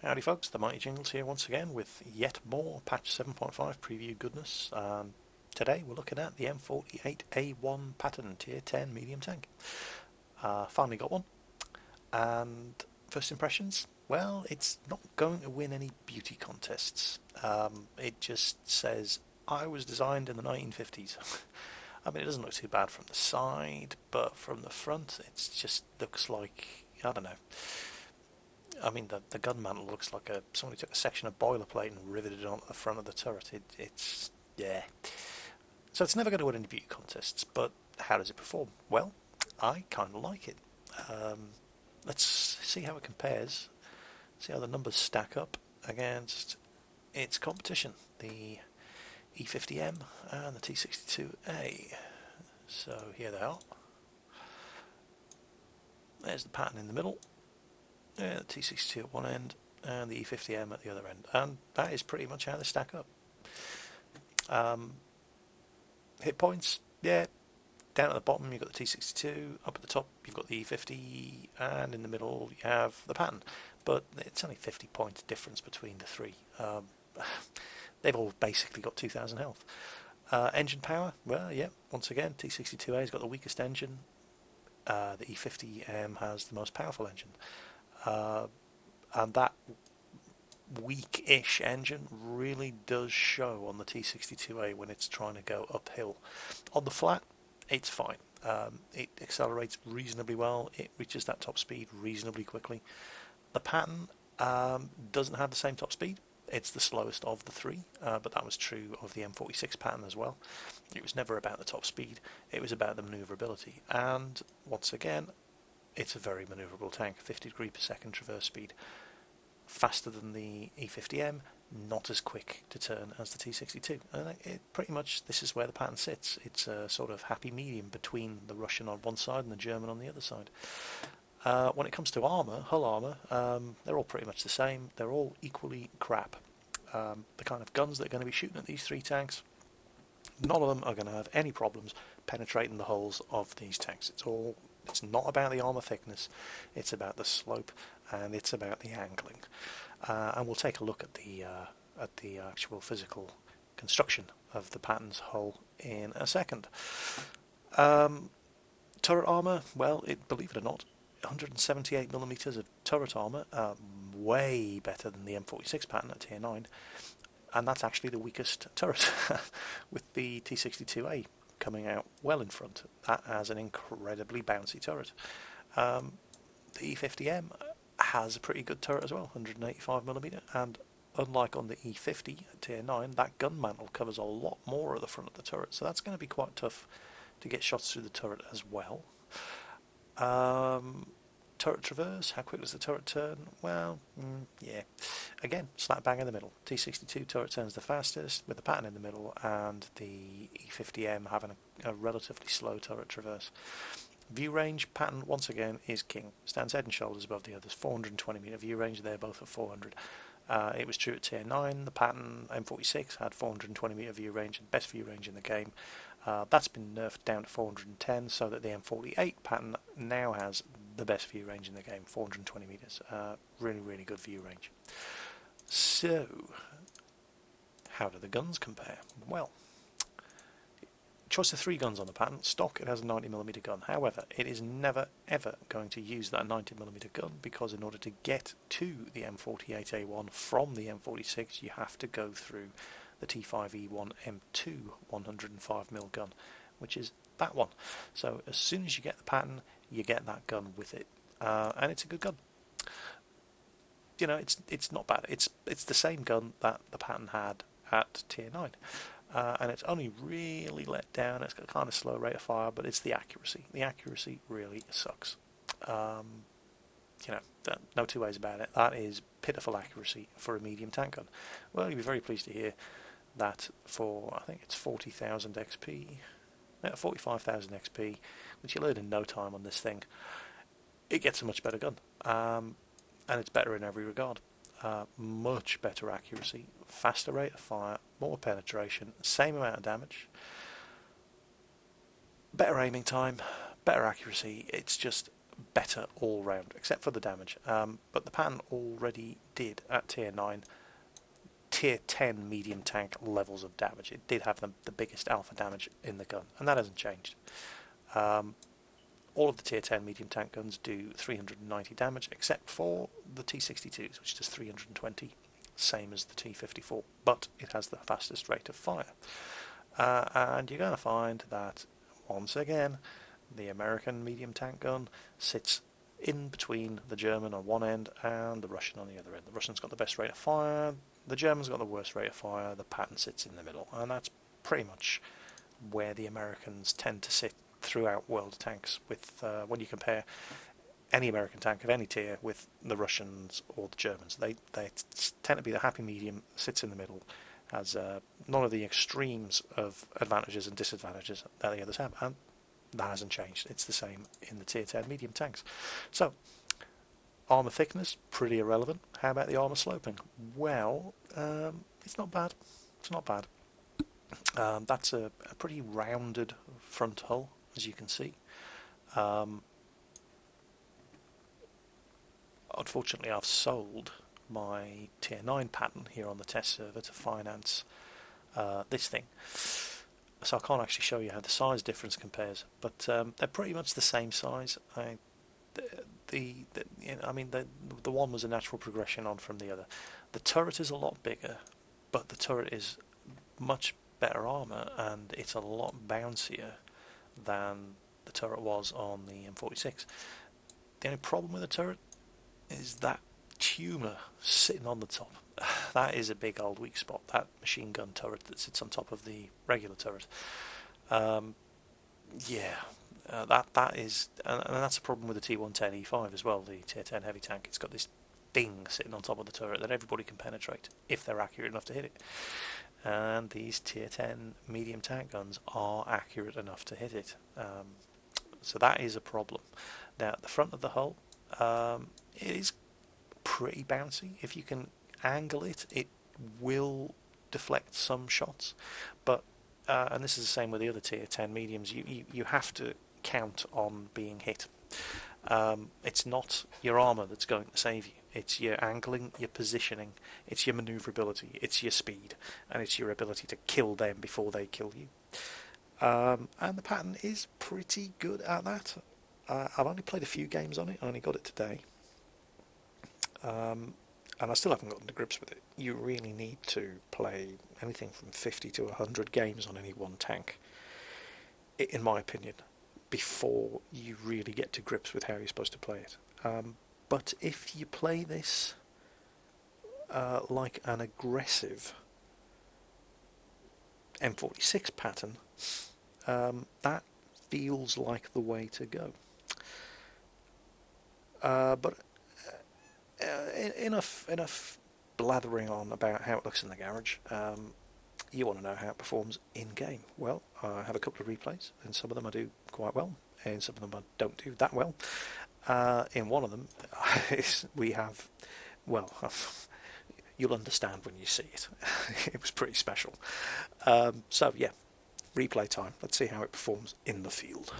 Howdy folks, the Mighty Jingles here once again with yet more patch 7.5 preview goodness. Today we're looking at the M48A1 Patton Tier 10 medium tank. Finally got one, and first impressions, well, it's not going to win any beauty contests. It just says, I was designed in the 1950s. I mean, it doesn't look too bad from the side, but from the front it just looks like, I don't know. I mean, the gun mantle looks like somebody took a section of boilerplate and riveted it onto the front of the turret. It's yeah. So it's never going to win any beauty contests, but how does it perform? Well, I kind of like it. Let's see how it compares. See how the numbers stack up against its competition, the E-50M and the T-62A. So here they are. There's the Patton in the middle. The T-62 at one end and the E-50M at the other end, and that is pretty much how they stack up. Hit points, yeah, down at the bottom you've got the T-62, up at the top you've got the E-50, and in the middle you have the Patton, but it's only 50 point difference between the three. They've all basically got 2,000 health. Engine power, well, yeah, once again, T-62A has got the weakest engine. The E-50M has the most powerful engine. And that weak-ish engine really does show on the T-62A when it's trying to go uphill. On the flat, it's fine. It accelerates reasonably well. It reaches that top speed reasonably quickly. The Patton doesn't have the same top speed. It's the slowest of the three, but that was true of the M46 Patton as well. It was never about the top speed. It was about the manoeuvrability. And once again, it's a very manoeuvrable tank, 50 degrees per second traverse speed. Faster than the E-50M, not as quick to turn as the T-62. And pretty much this is where the Patton sits. It's a sort of happy medium between the Russian on one side and the German on the other side. When it comes to armour, hull armour, they're all pretty much the same. They're all equally crap. The kind of guns that are going to be shooting at these three tanks, none of them are going to have any problems penetrating the hulls of these tanks. It's not about the armour thickness, it's about the slope and it's about the angling. And we'll take a look at the actual physical construction of the Patton's hull in a second. Turret armour, well, believe it or not, 178mm of turret armour, way better than the M46 Patton at tier 9, and that's actually the weakest turret, with the T-62A coming out well in front. That has an incredibly bouncy turret. The E-50M has a pretty good turret as well, 185mm, and unlike on the E-50 at tier 9, that gun mantle covers a lot more of the front of the turret, so that's going to be quite tough to get shots through the turret as well. Turret traverse, how quick does the turret turn? Well, yeah. Again, slap bang in the middle. T-62 turret turns the fastest, with the Patton in the middle, and the E-50M having a relatively slow turret traverse. View range, Patton, once again, is king. Stands head and shoulders above the others. 420 metre view range, they're both at 400. It was true at tier 9. The Patton M46 had 420 metre view range, best view range in the game. That's been nerfed down to 410, so that the M48 Patton now has the best view range in the game, 420 metres. Really, really good view range. So, how do the guns compare? Well, choice of 3 guns on the Patton. Stock, it has a 90mm gun. However, it is never ever going to use that 90mm gun, because in order to get to the M48A1 from the M46, you have to go through the T5E1 M2 105mm gun, which is that one. So as soon as you get the Patton, you get that gun with it, and it's a good gun. You know, it's not bad. It's the same gun that the Patton had at tier 9. And it's only really let down. It's got a kind of slow rate of fire, but it's the accuracy. The accuracy really sucks. You know, no two ways about it. That is pitiful accuracy for a medium tank gun. Well, you'll be very pleased to hear that for, I think it's 40,000 XP, 45,000 XP, which you'll earn in no time on this thing, it gets a much better gun. And it's better in every regard. Much better accuracy, faster rate of fire, more penetration, same amount of damage, better aiming time, better accuracy. It's just better all round, except for the damage. But the Patton already did at tier 9, tier 10 medium tank levels of damage. It did have the biggest alpha damage in the gun, and that hasn't changed. All of the tier 10 medium tank guns do 390 damage, except for the T-62s, which does 320, same as the T-54, but it has the fastest rate of fire. And you're going to find that, once again, the American medium tank gun sits in between the German on one end and the Russian on the other end. The Russian's got the best rate of fire, the German's got the worst rate of fire, the Patton sits in the middle, and that's pretty much where the Americans tend to sit throughout World of Tanks. With when you compare any American tank of any tier with the Russians or the Germans, they tend to be the happy medium, sits in the middle, has none of the extremes of advantages and disadvantages that the others have, and that hasn't changed. It's the same in the tier 10 medium tanks. So, armour thickness, pretty irrelevant. How about the armour sloping? Well, it's not bad. It's not bad. That's a pretty rounded front hull, as you can see. Unfortunately, I've sold my tier 9 Patton here on the test server to finance this thing, so I can't actually show you how the size difference compares, but they're pretty much the same size. The one was a natural progression on from the other. The turret is a lot bigger, but the turret is much better armour, and it's a lot bouncier than the turret was on the M46. The only problem with the turret is that tumour sitting on the top. That is a big old weak spot, that machine gun turret that sits on top of the regular turret. That is, and that's a problem with the T110E5 as well, the tier 10 heavy tank. It's got this thing sitting on top of the turret that everybody can penetrate if they're accurate enough to hit it. And these tier 10 medium tank guns are accurate enough to hit it. So that is a problem. Now, at the front of the hull, it is pretty bouncy. If you can angle it, it will deflect some shots. But and this is the same with the other tier 10 mediums. You have to count on being hit. It's not your armour that's going to save you. It's your angling, your positioning, it's your manoeuvrability, it's your speed, and it's your ability to kill them before they kill you. And the Patton is pretty good at that. I've only played a few games on it. I only got it today. And I still haven't gotten to grips with it. You really need to play anything from 50 to 100 games on any one tank, in my opinion, before you really get to grips with how you're supposed to play it. But if you play this like an aggressive M46 Patton, that feels like the way to go. But enough blathering on about how it looks in the garage. You want to know how it performs in game. Well, I have a couple of replays, and some of them I do quite well, and some of them I don't do that well. In one of them, we have, well, you'll understand when you see it. It was pretty special. So yeah, replay time. Let's see how it performs in the field.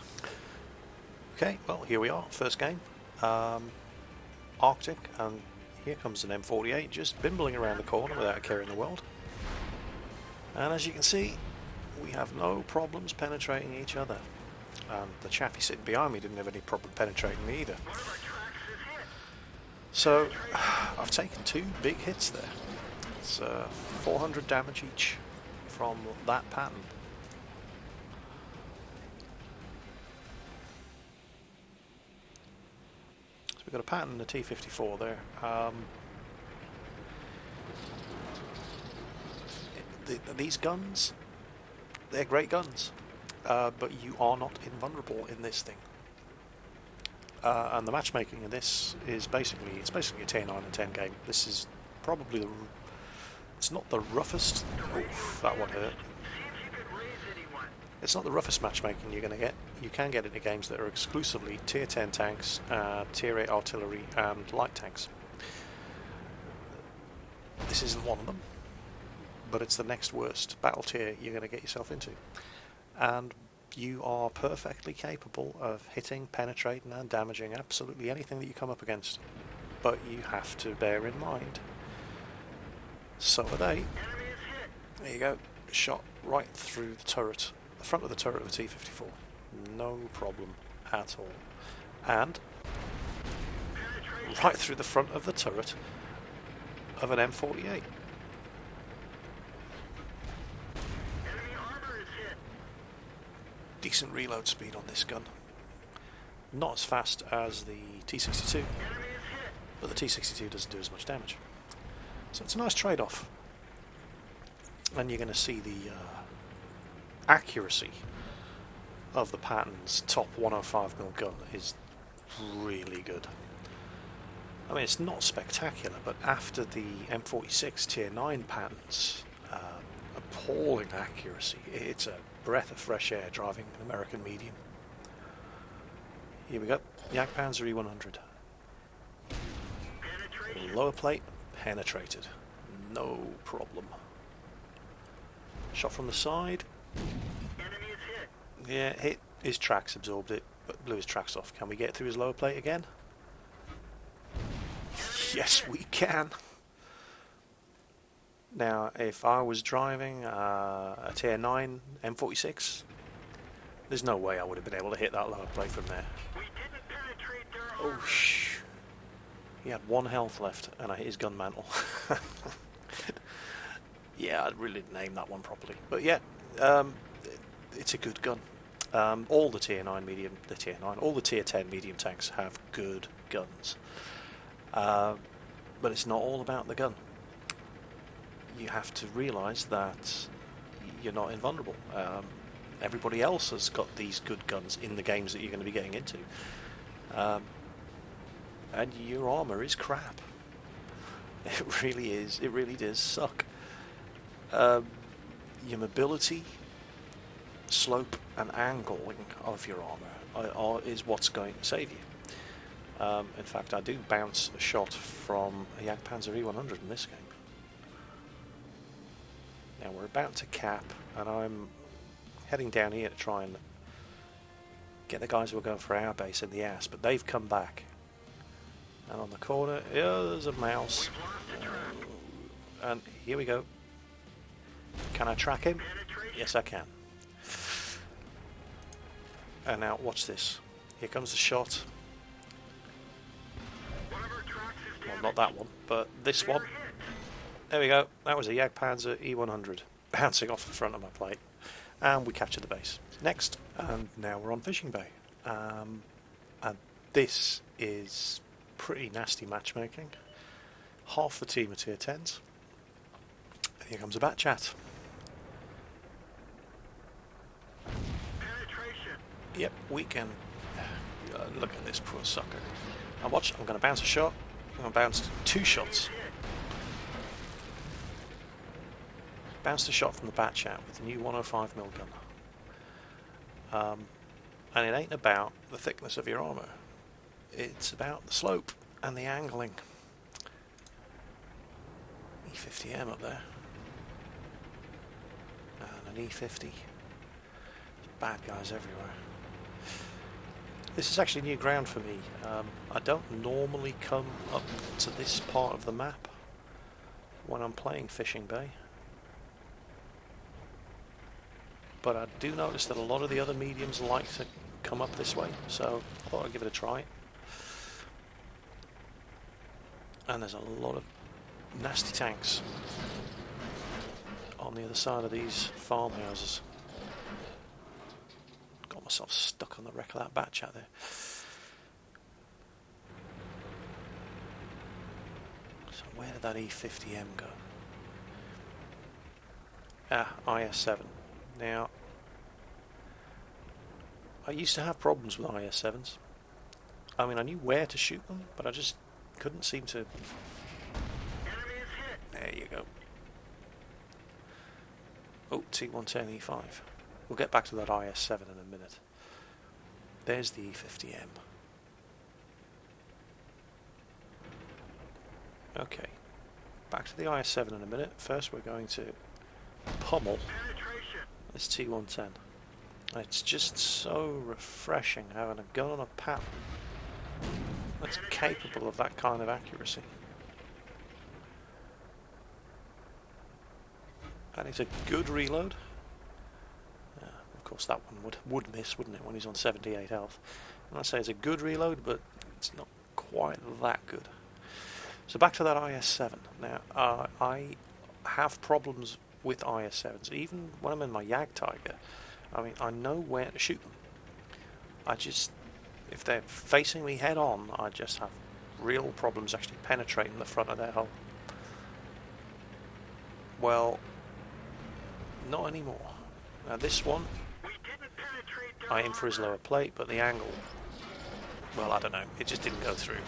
Okay, well, here we are, first game. Arctic, and here comes an M48 just bimbling around the corner without a care in the world. And as you can see, we have no problems penetrating each other. And the chappie sitting behind me didn't have any problem penetrating me either. So, I've taken 2 big hits there. It's 400 damage each from that Patton. So we've got a Patton and a T-54 there. These guns, they're great guns, but you are not invulnerable in this thing. And the matchmaking in this is basically a tier 9 and 10 game. This is probably it's not the roughest. Oof, that one hurt. It's not the roughest matchmaking you're going to get. You can get into games that are exclusively tier 10 tanks, tier 8 artillery, and light tanks. This isn't one of them, but it's the next worst battle tier you're going to get yourself into. And You are perfectly capable of hitting, penetrating and damaging absolutely anything that you come up against. But you have to bear in mind, so are they. There you go, shot right through the turret, the front of the turret of a T-54. No problem at all. And right through the front of the turret of an M48. Decent reload speed on this gun. Not as fast as the T-62, but the T-62 doesn't do as much damage. So it's a nice trade-off. And you're going to see the accuracy of the Patton's top 105mm gun is really good. I mean, it's not spectacular, but after the M46 Tier 9 Patton's appalling accuracy, it's a breath of fresh air driving an American medium. Here we go, Jagdpanzer E100. Lower plate, penetrated. No problem. Shot from the side. Yeah, hit his tracks, absorbed it, but blew his tracks off. Can we get through his lower plate again? Yes, we can. Now, if I was driving a Tier 9 M46, there's no way I would have been able to hit that lower plate from there. Oh, shh. He had 1 health left, and I hit his gun mantle. Yeah, I really didn't aim that one properly. But yeah, it's a good gun. All the Tier 9 medium, all the Tier 10 medium tanks have good guns. But it's not all about the gun. You have to realise that you're not invulnerable. Everybody else has got these good guns in the games that you're going to be getting into. And your armour is crap. It really is. It really does suck. Your mobility, slope and angling of your armour is what's going to save you. In fact, I do bounce a shot from a Jagdpanzer E100 in this game. Now we're about to cap, and I'm heading down here to try and get the guys who are going for our base in the ass, but they've come back. And on the corner, there's a mouse. And here we go. Can I track him? Yes, I can. And now, watch this. Here comes the shot. Well, not that one, but this one. There we go. That was a Jagdpanzer E100 bouncing off the front of my plate. And we captured the base. Next, and now we're on Fishing Bay. And this is pretty nasty matchmaking. Half the team are Tier 10s. Here comes a bat chat. Yep, we can. Look at this poor sucker. Now watch, I'm going to bounce a shot. I'm going to bounce 2 shots. Bounced a shot from the bat chat with the new 105mm gun. And it ain't about the thickness of your armour. It's about the slope and the angling. E-50M up there. And an E-50. Bad guys everywhere. This is actually new ground for me. I don't normally come up to this part of the map when I'm playing Fishing Bay. But I do notice that a lot of the other mediums like to come up this way, so I thought I'd give it a try. And there's a lot of nasty tanks on the other side of these farmhouses. Got myself stuck on the wreck of that bat chat there. So where did that E-50M go? IS-7. Now, I used to have problems with IS-7s. I mean, I knew where to shoot them, but I just couldn't seem to... There you go. Oh, T-110E5. We'll get back to that IS-7 in a minute. There's the E-50M. Okay. Back to the IS-7 in a minute. First we're going to pummel this T-110. It's just so refreshing having a gun on a Patton that's capable of that kind of accuracy. And it's a good reload. Of course that one would miss, wouldn't it, when he's on 78 health. And I say it's a good reload, but it's not quite that good. So back to that IS-7. Now, I have problems with IS-7s. Even when I'm in my Jag Tiger, I mean, I know where to shoot them. I just, if they're facing me head on, I just have real problems actually penetrating the front of their hull. Well, not anymore. Now this one, I aim for his lower plate, but the angle, well, I don't know, it just didn't go through.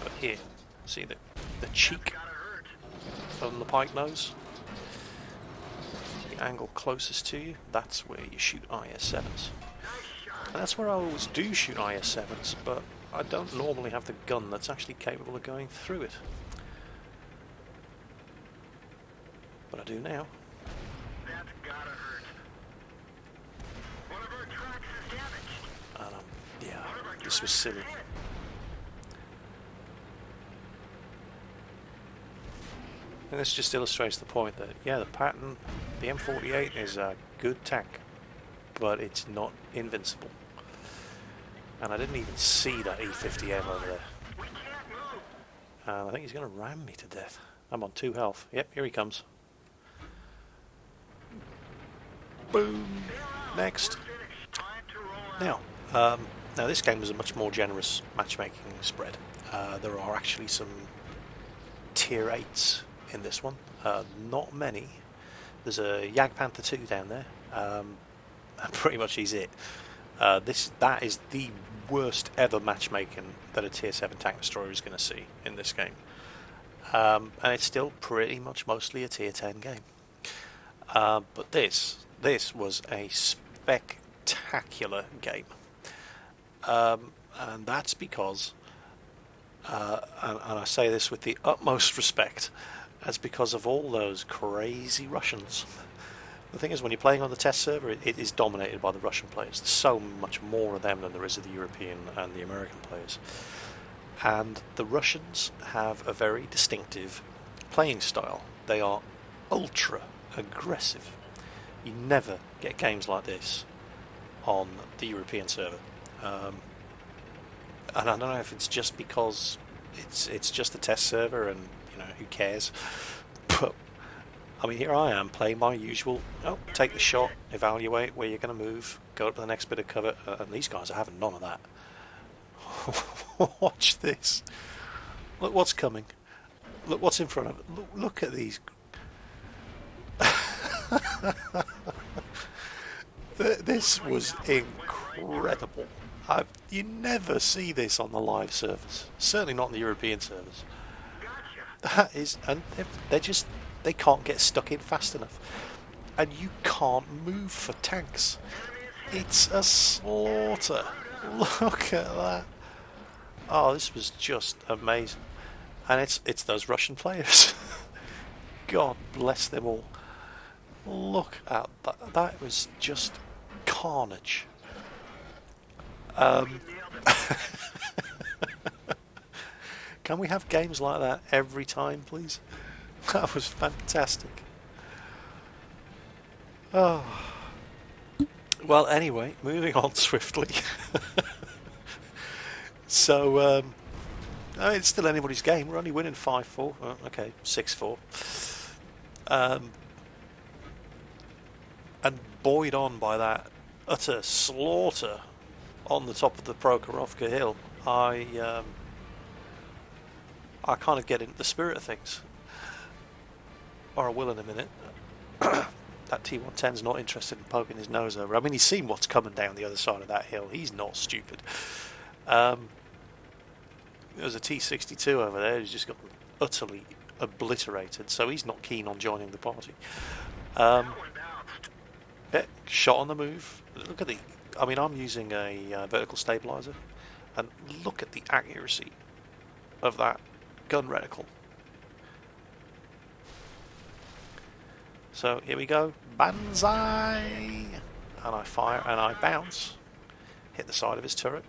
But here, see the cheek on the pike nose? The angle closest to you, that's where you shoot IS-7s. And that's where I always do shoot IS-7s, but I don't normally have the gun that's actually capable of going through it. But I do now. That's gotta hurt. One of our tracks is damaged. And yeah, this was silly. And this just illustrates the point that, yeah, the Patton, the M48 is a good tank, but it's not invincible. And I didn't even see that E-50M over there. And I think he's going to ram me to death. I'm on 2 health. Yep, here he comes. Boom! Next. Now this game was a much more generous matchmaking spread. There are actually some tier 8s in this one. Not many. There's a Jagdpanther 2 down there. Pretty much he's it. That is the worst ever matchmaking that a tier 7 tank destroyer is going to see in this game. And it's still pretty much mostly a tier 10 game. But this was a spectacular game. And that's because, and I say this with the utmost respect, that's because of all those crazy Russians. The thing is, when you're playing on the test server, it is dominated by the Russian players. There's so much more of them than there is of the European and the American players. And the Russians have a very distinctive playing style. They are ultra aggressive. You never get games like this on the European server. And I don't know if it's just because it's just a test server and, you know, who cares. But I mean, here I am playing my usual, take the shot, evaluate where you're going to move, go up to the next bit of cover, and these guys are having none of that. Watch this. Look what's coming. Look what's in front of it. Look at these. This was incredible. You never see this on the live servers. Certainly not on the European servers. That is, and they can't get stuck in fast enough. And you can't move for tanks. It's a slaughter. Look at that. Oh, this was just amazing. And it's those Russian players. God bless them all. Look at that. That was just carnage. Can we have games like that every time, please? That was fantastic. Oh. Well, anyway, moving on swiftly. So, it's still anybody's game. We're only winning 5-4. Oh, okay, 6-4. And buoyed on by that utter slaughter on the top of the Prokhorovka hill, I kind of get into the spirit of things. Or I will in a minute. That T-110's not interested in poking his nose over. I mean, he's seen what's coming down the other side of that hill. He's not stupid. There's a T-62 over there who's just got utterly obliterated, so he's not keen on joining the party. Shot on the move. Look at I mean, I'm using a vertical stabilizer, and look at the accuracy of that gun reticle. So here we go. Banzai! and I fire and I bounce, hit the side of his turret,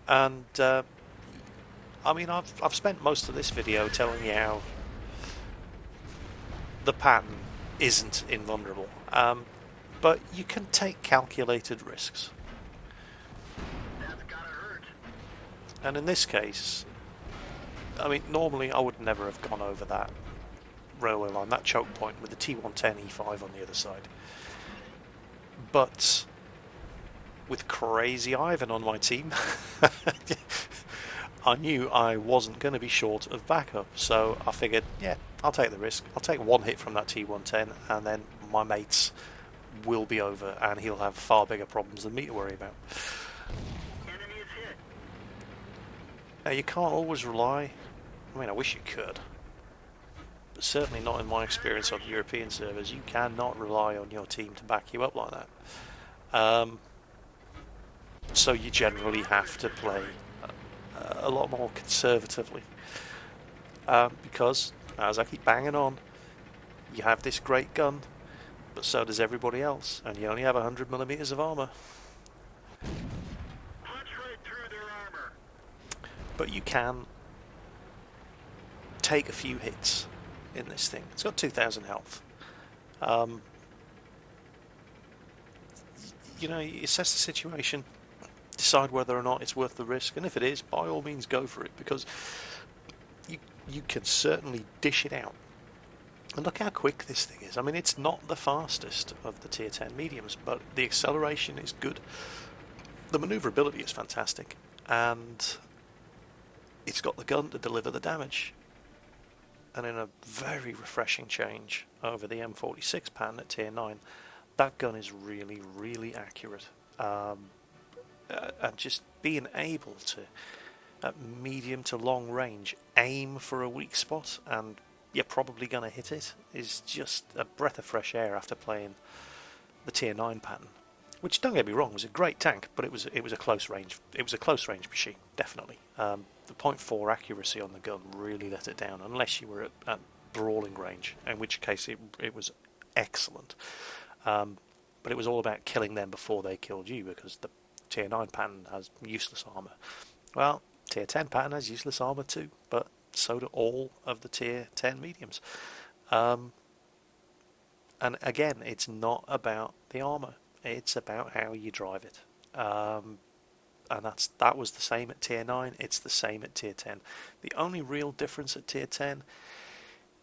and I mean I've spent most of this video telling you how the Patton isn't invulnerable, but you can take calculated risks. That's gotta hurt. And in this case, I mean, normally I would never have gone over that railway line, that choke point with the T110 E5 on the other side. But with Crazy Ivan on my team, I knew I wasn't going to be short of backup. So I figured, yeah, I'll take the risk. I'll take one hit from that T110 and then my mates will be over and he'll have far bigger problems than me to worry about. Enemy is hit. Now, you can't always rely. I mean, I wish you could, but certainly not in my experience on European servers. You cannot rely on your team to back you up like that. So you generally have to play a lot more conservatively, because, as I keep banging on, you have this great gun, but so does everybody else, and you only have 100mm of armour. Punch right through their armor. But you can take a few hits in this thing. It's got 2,000 health. You know, you assess the situation, decide whether or not it's worth the risk, and if it is, by all means go for it, because you can certainly dish it out. And look how quick this thing is. I mean, it's not the fastest of the tier 10 mediums, but the acceleration is good. The manoeuvrability is fantastic, and it's got the gun to deliver the damage. And in a very refreshing change over the M46 Patton at tier 9, that gun is really, really accurate. And just being able to, at medium to long range, aim for a weak spot and you're probably going to hit it is just a breath of fresh air after playing the tier 9 Patton. Which, don't get me wrong, was a great tank, but it was a close range. It was a close range machine, definitely. The .4 accuracy on the gun really let it down, unless you were at brawling range, in which case it was excellent. But it was all about killing them before they killed you, because the tier 9 Patton has useless armour. Well, tier 10 Patton has useless armour too, but so do all of the tier 10 mediums. And again, it's not about the armour. It's about how you drive it, and that was the same at tier 9. It's the same at tier 10. The only real difference at tier 10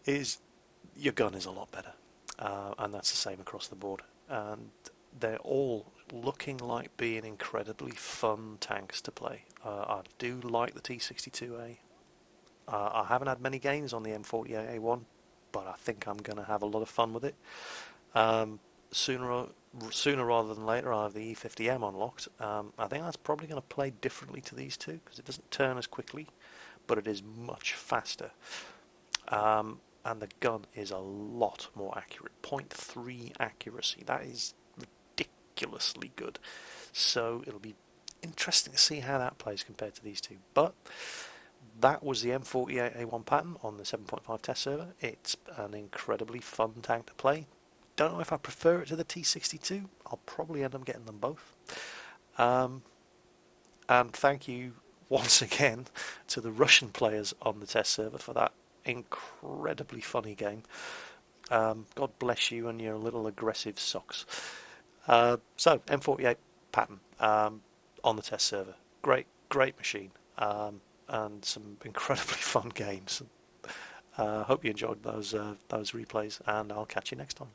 is your gun is a lot better, and that's the same across the board. And they're all looking like being incredibly fun tanks to play. I do like the T-62A. I haven't had many games on the M48A1, but I think I'm going to have a lot of fun with it. Sooner rather than later, I have the E-50M unlocked. I think that's probably going to play differently to these two, because it doesn't turn as quickly, but it is much faster. And the gun is a lot more accurate. .3 accuracy. That is ridiculously good. So it'll be interesting to see how that plays compared to these two. But that was the M48A1 Patton on the 7.5 test server. It's an incredibly fun tank to play. Don't know if I prefer it to the T-62. I'll probably end up getting them both. And thank you once again to the Russian players on the test server for that incredibly funny game. God bless you and your little aggressive socks. So M48 Patton on the test server. Great machine. And some incredibly fun games. Hope you enjoyed those replays, and I'll catch you next time.